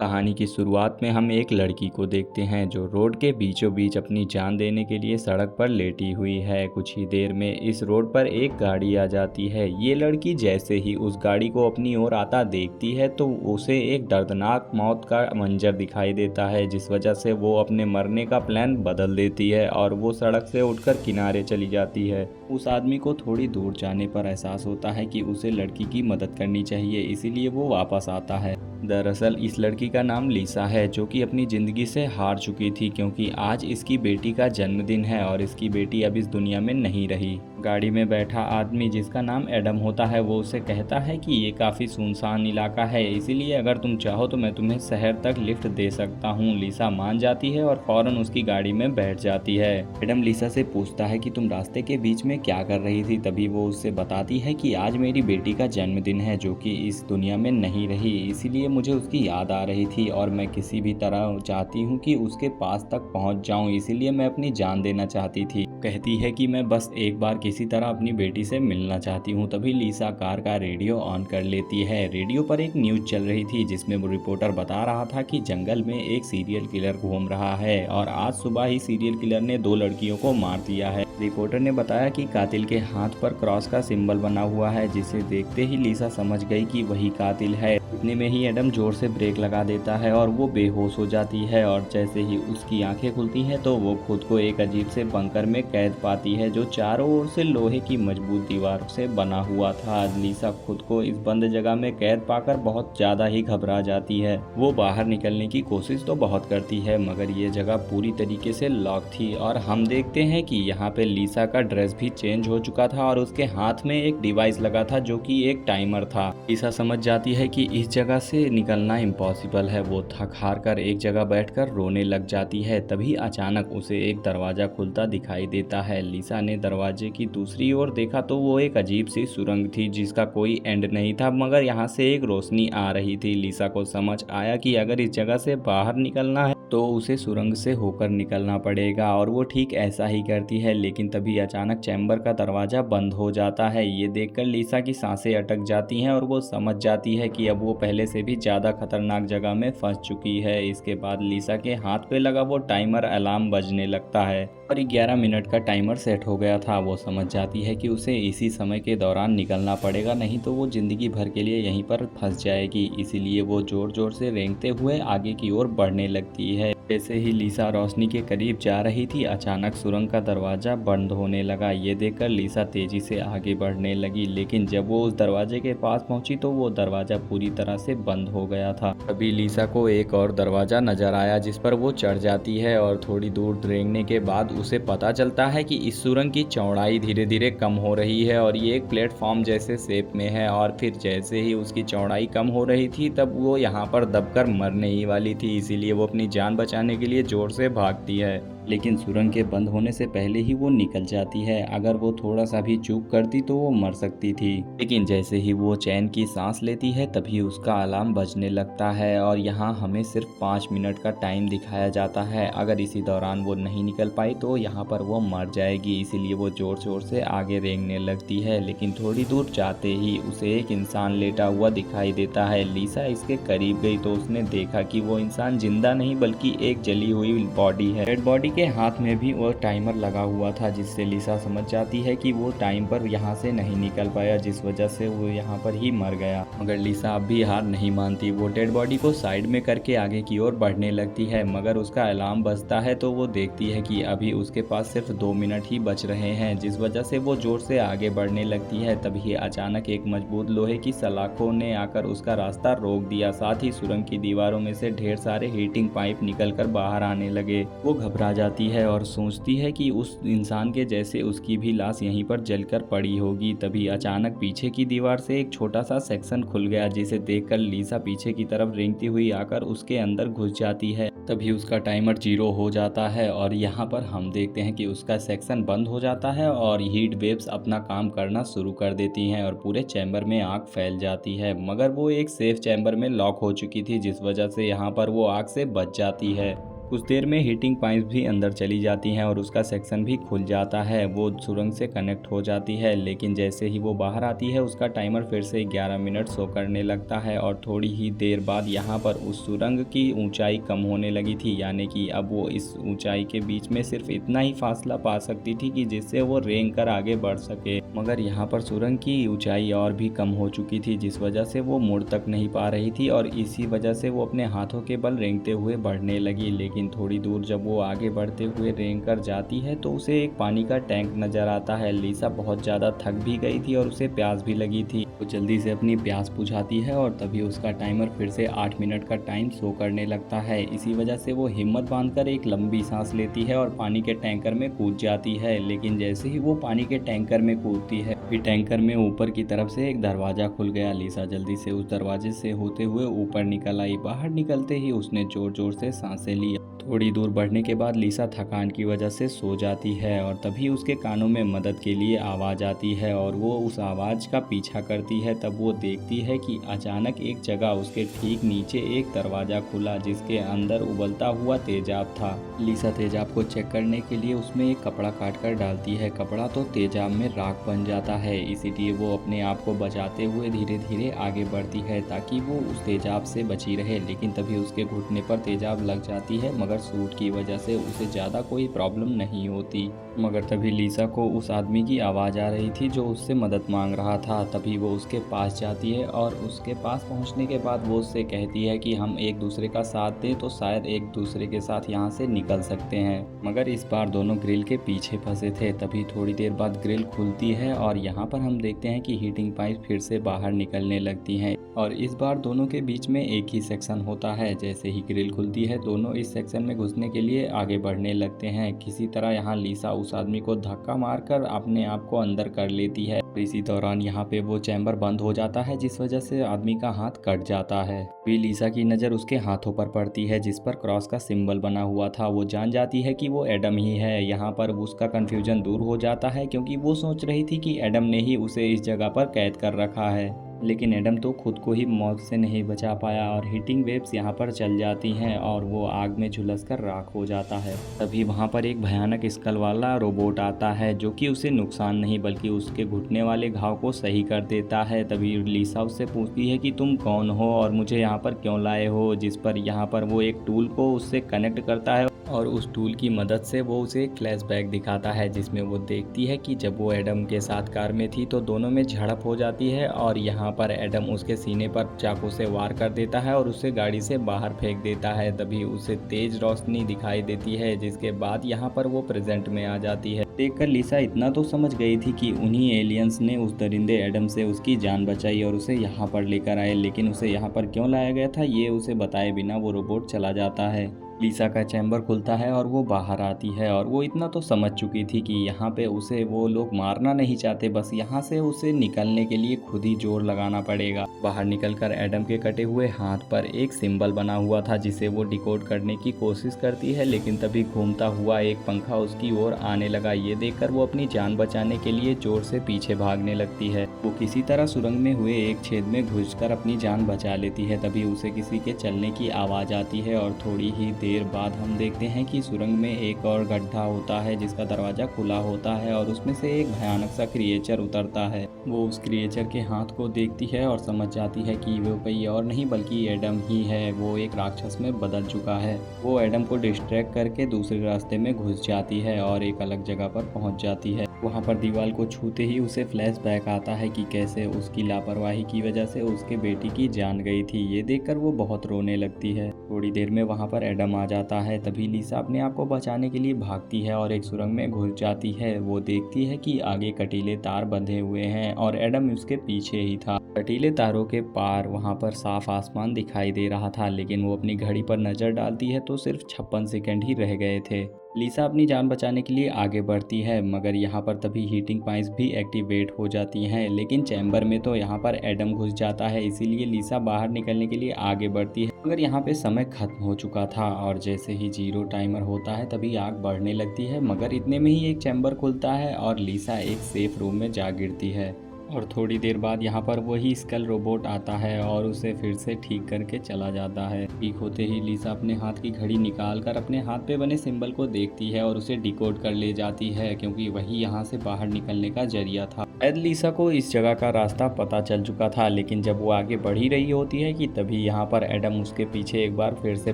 कहानी की शुरुआत में हम एक लड़की को देखते हैं जो रोड के बीचों बीच अपनी जान देने के लिए सड़क पर लेटी हुई है। कुछ ही देर में इस रोड पर एक गाड़ी आ जाती है। ये लड़की जैसे ही उस गाड़ी को अपनी ओर आता देखती है तो उसे एक दर्दनाक मौत का मंजर दिखाई देता है, जिस वजह से वो अपने मरने का प्लान बदल देती है और वो सड़क से उठकर किनारे चली जाती है। उस आदमी को थोड़ी दूर जाने पर एहसास होता है कि उसे लड़की की मदद करनी चाहिए, इसीलिए वो वापस आता है। दरअसल इस लड़की का नाम लिसा है, जो कि अपनी ज़िंदगी से हार चुकी थी क्योंकि आज इसकी बेटी का जन्मदिन है और इसकी बेटी अब इस दुनिया में नहीं रही। गाड़ी में बैठा आदमी, जिसका नाम एडम होता है, वो उसे कहता है कि ये काफ़ी सुनसान इलाका है, इसीलिए अगर तुम चाहो तो मैं तुम्हें शहर तक लिफ्ट दे सकता हूँ। लिसा मान जाती है और फौरन उसकी गाड़ी में बैठ जाती है। एडम लिसा से पूछता है कि तुम रास्ते के बीच में क्या कर रही थी। तभी वो उससे बताती है कि आज मेरी बेटी का जन्मदिन है, जो कि इस दुनिया में नहीं रही, इसीलिए मुझे उसकी याद आ रही थी और मैं किसी भी तरह चाहती हूँ कि उसके पास तक पहुँच जाऊँ, इसीलिए मैं अपनी जान देना चाहती थी। कहती है कि मैं बस एक बार किसी तरह अपनी बेटी से मिलना चाहती हूँ। तभी लिसा कार का रेडियो ऑन कर लेती है। रेडियो पर एक न्यूज़ चल रही थी जिसमें वो रिपोर्टर बता रहा था कि जंगल में एक सीरियल किलर घूम रहा है और आज सुबह ही सीरियल किलर ने 2 लड़कियों को मार दिया है। रिपोर्टर ने बताया कि कातिल के हाथ पर क्रॉस का सिंबल बना हुआ है, जिसे देखते ही लिसा समझ गई कि वही कातिल है। इतने में ही एडम जोर से ब्रेक लगा देता है और वो बेहोश हो जाती है और जैसे ही उसकी आंखें खुलती हैं तो वो खुद को एक अजीब से बंकर में कैद पाती है, जो चारों ओर से लोहे की मजबूत दीवारों से बना हुआ था। लिसा खुद को इस बंद जगह में कैद पाकर बहुत ज़्यादा ही घबरा जाती है। वो बाहर निकलने की कोशिश तो बहुत करती है, मगर ये जगह पूरी तरीके से लॉक थी और हम देखते हैं कि यहाँ पे लिसा का ड्रेस भी चेंज हो चुका था और उसके हाथ में एक डिवाइस लगा था जो कि एक टाइमर था। लिसा समझ जाती है कि इस जगह से निकलना इम्पॉसिबल है। वो थक हार कर एक जगह बैठकर रोने लग जाती है। तभी अचानक उसे एक दरवाजा खुलता दिखाई देता है। लिसा ने दरवाजे की दूसरी ओर देखा तो वो एक अजीब सी सुरंग थी जिसका कोई एंड नहीं था, मगर यहाँ से एक रोशनी आ रही थी। लिसा को समझ आया कि अगर इस जगह से बाहर निकलना है तो उसे सुरंग से होकर निकलना पड़ेगा और वो ठीक ऐसा ही करती है। लेकिन तभी अचानक चैम्बर का दरवाजा बंद हो जाता है। ये देखकर लिसा की सांसें अटक जाती हैं और वो समझ जाती है कि अब वो पहले से भी ज़्यादा खतरनाक जगह में फंस चुकी है। इसके बाद लिसा के हाथ पे लगा वो टाइमर अलार्म बजने लगता है और 11 मिनट का टाइमर सेट हो गया था। वो समझ जाती है कि उसे इसी समय के दौरान निकलना पड़ेगा, नहीं तो वो ज़िंदगी भर के लिए यहीं पर फंस जाएगी। इसीलिए वो ज़ोर ज़ोर से रेंगते हुए आगे की ओर बढ़ने लगती है। जैसे ही लिसा रोशनी के करीब जा रही थी, अचानक सुरंग का दरवाजा बंद होने लगा। ये देखकर लिसा तेजी से आगे बढ़ने लगी, लेकिन जब वो उस दरवाजे के पास पहुंची तो वो दरवाजा पूरी तरह से बंद हो गया था। तभी लिसा को एक और दरवाजा नजर आया जिस पर वो चढ़ जाती है और थोड़ी दूर रेंगने के बाद उसे पता चलता है कि इस सुरंग की चौड़ाई धीरे धीरे कम हो रही है और ये एक प्लेटफॉर्म जैसे शेप में है। और फिर जैसे ही उसकी चौड़ाई कम हो रही थी तब वो यहाँ पर दबकर मरने ही वाली थी, इसीलिए वो अपनी जान बचाने के लिए जोर से भागती है। लेकिन सुरंग के बंद होने से पहले ही वो निकल जाती है। अगर वो थोड़ा सा भी चूक करती तो वो मर सकती थी। लेकिन जैसे ही वो चैन की सांस लेती है तभी उसका अलार्म बजने लगता है और यहाँ हमें सिर्फ 5 मिनट का टाइम दिखाया जाता है। अगर इसी दौरान वो नहीं निकल पाई तो यहाँ पर वो मर जाएगी, इसीलिए वो जोर जोर से आगे रेंगने लगती है। लेकिन थोड़ी दूर जाते ही उसे एक इंसान लेटा हुआ दिखाई देता है। लिसा इसके करीब गई तो उसने देखा कि वो इंसान जिंदा नहीं बल्कि एक जली हुई बॉडी है। डेड बॉडी के हाथ में भी वो टाइमर लगा हुआ था, जिससे लिसा समझ जाती है कि वो टाइम पर यहाँ से नहीं निकल पाया, जिस वजह से वो यहाँ पर ही मर गया। मगर लिसा अब भी हार नहीं मानती। वो डेड बॉडी को साइड में करके आगे की ओर बढ़ने लगती है, मगर उसका अलार्म बजता है तो वो देखती है कि अभी उसके पास सिर्फ 2 मिनट ही बच रहे हैं, जिस वजह से वो जोर से आगे बढ़ने लगती है। तभी अचानक एक मजबूत लोहे की सलाखों ने आकर उसका रास्ता रोक दिया। साथ ही सुरंग की दीवारों में से ढेर सारे हीटिंग पाइप निकलकर बाहर आने लगे। वो घबरा जाती है और सोचती है कि उस इंसान के जैसे उसकी भी लाश यहीं पर जलकर पड़ी होगी। तभी अचानक पीछे की दीवार से एक छोटा सा सेक्शन खुल गया, जिसे देखकर लिसा पीछे की तरफ रेंगती हुई आकर उसके अंदर घुस जाती है। तभी उसका टाइमर 0 हो जाता है और यहाँ पर हम देखते हैं कि उसका सेक्शन बंद हो जाता है और हीट वेव्स अपना काम करना शुरू कर देती हैं और पूरे चैम्बर में आग फैल जाती है। मगर वो एक सेफ चैम्बर में लॉक हो चुकी थी, जिस वजह से यहाँ पर वो आग से बच जाती है। कुछ देर में हीटिंग पाइप भी अंदर चली जाती हैं और उसका सेक्शन भी खुल जाता है। वो सुरंग से कनेक्ट हो जाती है, लेकिन जैसे ही वो बाहर आती है उसका टाइमर फिर से 11 मिनट शो करने लगता है और थोड़ी ही देर बाद यहाँ पर उस सुरंग की ऊंचाई कम होने लगी थी, यानी कि अब वो इस ऊंचाई के बीच में सिर्फ इतना ही फासला पा सकती थी कि जिससे वो रेंग कर आगे बढ़ सके। मगर यहाँ पर सुरंग की ऊंचाई और भी कम हो चुकी थी, जिस वजह से वो मुड़ तक नहीं पा रही थी और इसी वजह से वो अपने हाथों के बल रेंगते हुए बढ़ने लगी। लेकिन थोड़ी दूर जब वो आगे बढ़ते हुए रेंग कर जाती है तो उसे एक पानी का टैंक नजर आता है। लिसा बहुत ज़्यादा थक भी गई थी और उसे प्यास भी लगी थी। वो जल्दी से अपनी प्यास बुझाती है और तभी उसका टाइमर फिर से 8 मिनट का टाइम शो करने लगता है। इसी वजह से वो हिम्मत बांधकर एक लंबी सांस लेती है और पानी के टैंकर में कूद जाती है। लेकिन जैसे ही वो पानी के टैंकर में कूदती है, फिर टैंकर में ऊपर की तरफ से एक दरवाजा खुल गया। लिसा जल्दी से उस दरवाजे से होते हुए ऊपर निकल आई। बाहर निकलते ही उसने जोर जोर से सांसें ली। थोड़ी दूर बढ़ने के बाद लिसा थकान की वजह से सो जाती है और तभी उसके कानों में मदद के लिए आवाज़ आती है और वो उस आवाज़ का पीछा करती है। तब वो देखती है कि अचानक एक जगह उसके ठीक नीचे एक दरवाज़ा खुला, जिसके अंदर उबलता हुआ तेजाब था। लिसा तेजाब को चेक करने के लिए उसमें एक कपड़ा काट कर डालती है। कपड़ा तो तेजाब में राख बन जाता है, इसीलिए वो अपने आप को बचाते हुए धीरे धीरे आगे बढ़ती है ताकि वो उस तेजाब से बची रहे। लेकिन तभी उसके घुटने पर तेजाब लग जाती है, मगर सूट की वजह से उसे ज़्यादा कोई प्रॉब्लम नहीं होती। मगर तभी लिसा को उस आदमी की आवाज़ आ रही थी जो उससे मदद मांग रहा था। तभी वो उसके पास जाती है और उसके पास पहुंचने के बाद वो उससे कहती है कि हम एक दूसरे का साथ दें तो शायद एक दूसरे के साथ यहाँ से निकल सकते हैं। मगर इस बार दोनों ग्रिल के पीछे फंसे थे। तभी थोड़ी देर बाद ग्रिल खुलती है और यहाँ पर हम देखते हैं कि हीटिंग पाइप फिर से बाहर निकलने लगती हैं और इस बार दोनों के बीच में एक ही सेक्शन होता है। जैसे ही ग्रिल खुलती है दोनों इस सेक्शन में घुसने के लिए आगे बढ़ने लगते हैं। किसी तरह यहाँ लिसा उस आदमी को धक्का मारकर अपने आप को अंदर कर लेती है। इसी दौरान यहाँ पे वो चैम्बर बंद हो जाता है, जिस वजह से आदमी का हाथ कट जाता है। फिर लिसा की नज़र उसके हाथों पर पड़ती है जिस पर क्रॉस का सिंबल बना हुआ था। वो जान जाती है कि वो एडम ही है। यहाँ पर उसका कंफ्यूजन दूर हो जाता है क्योंकि वो सोच रही थी कि एडम ने ही उसे इस जगह पर कैद कर रखा है। लेकिन एडम तो खुद को ही मौत से नहीं बचा पाया और हीटिंग वेव्स यहाँ पर चल जाती हैं और वो आग में झुलसकर राख हो जाता है। तभी वहाँ पर एक भयानक स्कल वाला रोबोट आता है जो कि उसे नुकसान नहीं बल्कि उसके घुटने वाले घाव को सही कर देता है। तभी लिसा उससे पूछती है कि तुम कौन हो और मुझे यहाँ पर क्यों लाए हो, जिस पर यहाँ पर वो एक टूल को उससे कनेक्ट करता है और उस टूल की मदद से वो उसे एक फ्लैशबैक दिखाता है जिसमें वो देखती है कि जब वो एडम के साथ कार में थी तो दोनों में झड़प हो जाती है और यहाँ पर एडम उसके सीने पर चाकू से वार कर देता है और उसे गाड़ी से बाहर फेंक देता है। तभी उसे तेज रोशनी दिखाई देती है, जिसके बाद यहाँ पर वो प्रेजेंट में आ जाती है। देखकर लिसा इतना तो समझ गई थी कि उन्हीं एलियंस ने उस दरिंदे एडम से उसकी जान बचाई और उसे यहाँ पर लेकर आए, लेकिन उसे यहाँ पर क्यों लाया गया था ये उसे बताए बिना वो रोबोट चला जाता है। लिसा का चैम्बर खुलता है और वो बाहर आती है और वो इतना तो समझ चुकी थी कि यहाँ पे उसे वो लोग मारना नहीं चाहते, बस यहाँ से उसे निकलने के लिए खुद ही जोर लगाना पड़ेगा। बाहर निकलकर एडम के कटे हुए हाथ पर एक सिंबल बना हुआ था जिसे वो डिकोड करने की कोशिश करती है, लेकिन तभी घूमता हुआ एक पंखा उसकी ओर आने लगा। ये देखकर वो अपनी जान बचाने के लिए जोर से पीछे भागने लगती है। वो किसी तरह सुरंग में हुए एक छेद में घुसकर अपनी जान बचा लेती है। तभी उसे किसी के चलने की आवाज़ आती है और थोड़ी ही देर बाद हम देखते हैं कि सुरंग में एक और गड्ढा होता है जिसका दरवाजा खुला होता है और उसमें से एक भयानक सा क्रिएचर उतरता है। वो उस क्रिएचर के हाथ को देखती है और समझ जाती है कि वो कोई और नहीं बल्कि एडम ही है। वो एक राक्षस में बदल चुका है। वो एडम को डिस्ट्रैक्ट करके दूसरे रास्ते में घुस जाती है और एक अलग जगह पर पहुंच जाती है। वहां पर दीवार को छूते ही उसे फ्लैशबैक आता है कि कैसे उसकी लापरवाही की वजह से उसके बेटी की जान गई थी। ये देखकर वो बहुत रोने लगती है। थोड़ी देर में वहां पर एडम आ जाता है। तभी लिसा अपने आप को बचाने के लिए भागती है और एक सुरंग में घुस जाती है। वो देखती है कि आगे कटीले तार बंधे हुए हैं और एडम उसके पीछे ही था। कटीले तारों के पार वहां पर साफ आसमान दिखाई दे रहा था, लेकिन वो अपनी घड़ी पर नजर डालती है तो सिर्फ 56 सेकंड ही रह गए थे। लिसा अपनी जान बचाने के लिए आगे बढ़ती है, मगर यहाँ पर तभी हीटिंग पाइप्स भी एक्टिवेट हो जाती हैं। लेकिन चैम्बर में तो यहाँ पर एडम घुस जाता है, इसीलिए लिसा बाहर निकलने के लिए आगे बढ़ती है, मगर यहाँ पे समय खत्म हो चुका था और जैसे ही 0 टाइमर होता है तभी आग बढ़ने लगती है। मगर इतने में ही एक चैम्बर खुलता है और लिसा एक सेफ रूम में जा गिरती है और थोड़ी देर बाद यहाँ पर वही स्कल रोबोट आता है और उसे फिर से ठीक करके चला जाता है। ठीक होते ही लिसा अपने हाथ की घड़ी निकाल कर अपने हाथ पे बने सिंबल को देखती है और उसे डिकोड कर ले जाती है, क्योंकि वही यहाँ से बाहर निकलने का जरिया था। शायद लिसा को इस जगह का रास्ता पता चल चुका था, लेकिन जब वो आगे बढ़ ही रही होती है कि तभी यहाँ पर एडम उसके पीछे एक बार फिर से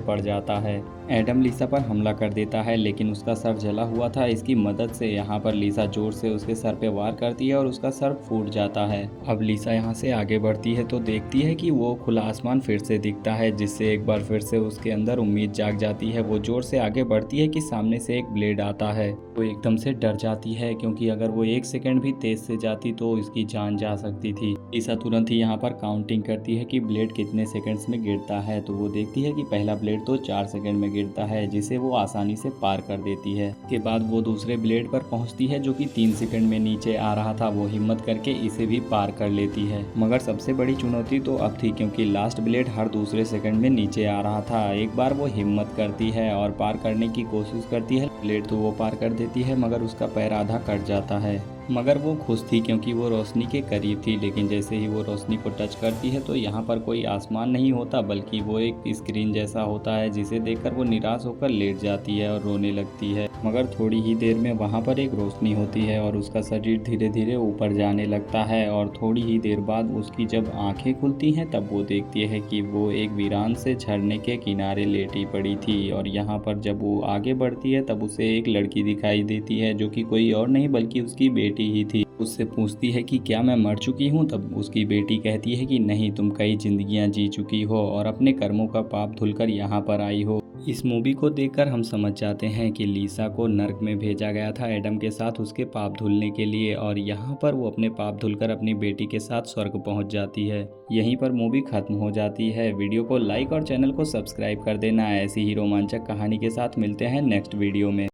पड़ जाता है। एडम लिसा पर हमला कर देता है, लेकिन उसका सर जला हुआ था। इसकी मदद से यहाँ पर लिसा जोर से उसके सर पे वार करती है और उसका सर फूट जाता है। अब लिसा यहाँ से आगे बढ़ती है तो देखती है कि वो खुला आसमान फिर से दिखता है, जिससे एक बार फिर से उसके अंदर उम्मीद जाग जाती है। वो जोर से आगे बढ़ती है कि सामने से एक ब्लेड आता है। वो एकदम से डर जाती है, क्योंकि अगर वो 1 सेकंड भी तेज से जाती तो इसकी जान जा सकती थी। लिसा तुरंत ही यहाँ पर काउंटिंग करती है कि ब्लेड कितने सेकंड्स में गिरता है, तो वो देखती है कि पहला ब्लेड तो 4 सेकंड में गिरता है, जिसे वो आसानी से पार कर देती है। इसके बाद वो दूसरे ब्लेड पर पहुंचती है जो कि 3 सेकंड में नीचे आ रहा था। वो हिम्मत करके इसे भी पार कर लेती है। मगर सबसे बड़ी चुनौती तो अब थी, क्योंकि लास्ट ब्लेड हर दूसरे सेकंड में नीचे आ रहा था। एक बार वो हिम्मत करती है और पार करने की कोशिश करती है। ब्लेड तो वो पार कर देती है, मगर उसका पैर आधा कट जाता है। मगर वो खुश थी, क्योंकि वो रोशनी के करीब थी। लेकिन जैसे ही वो रोशनी को टच करती है तो यहाँ पर कोई आसमान नहीं होता, बल्कि वो एक स्क्रीन जैसा होता है, जिसे देखकर वो निराश होकर लेट जाती है और रोने लगती है। मगर थोड़ी ही देर में वहाँ पर एक रोशनी होती है और उसका शरीर धीरे धीरे ऊपर जाने लगता है। और थोड़ी ही देर बाद उसकी जब आंखें खुलती हैं तब वो देखती है कि वो एक वीरान से झरने के किनारे लेटी पड़ी थी। और यहाँ पर जब वो आगे बढ़ती है तब उसे एक लड़की दिखाई देती है, जो कि कोई और नहीं बल्कि उसकी बेटी ही थी। उससे पूछती है कि क्या मैं मर चुकी हूँ? तब उसकी बेटी कहती है कि नहीं, तुम कई जिंदगियां जी चुकी हो और अपने कर्मों का पाप धुलकर यहाँ पर आई हो। इस मूवी को देखकर हम समझ जाते हैं कि लिसा को नर्क में भेजा गया था एडम के साथ उसके पाप धुलने के लिए, और यहाँ पर वो अपने पाप धुलकर अपनी बेटी के साथ स्वर्ग पहुँच जाती है। यहीं पर मूवी खत्म हो जाती है। वीडियो को लाइक और चैनल को सब्सक्राइब कर देना। ऐसी ही रोमांचक कहानी के साथ मिलते हैं नेक्स्ट वीडियो में।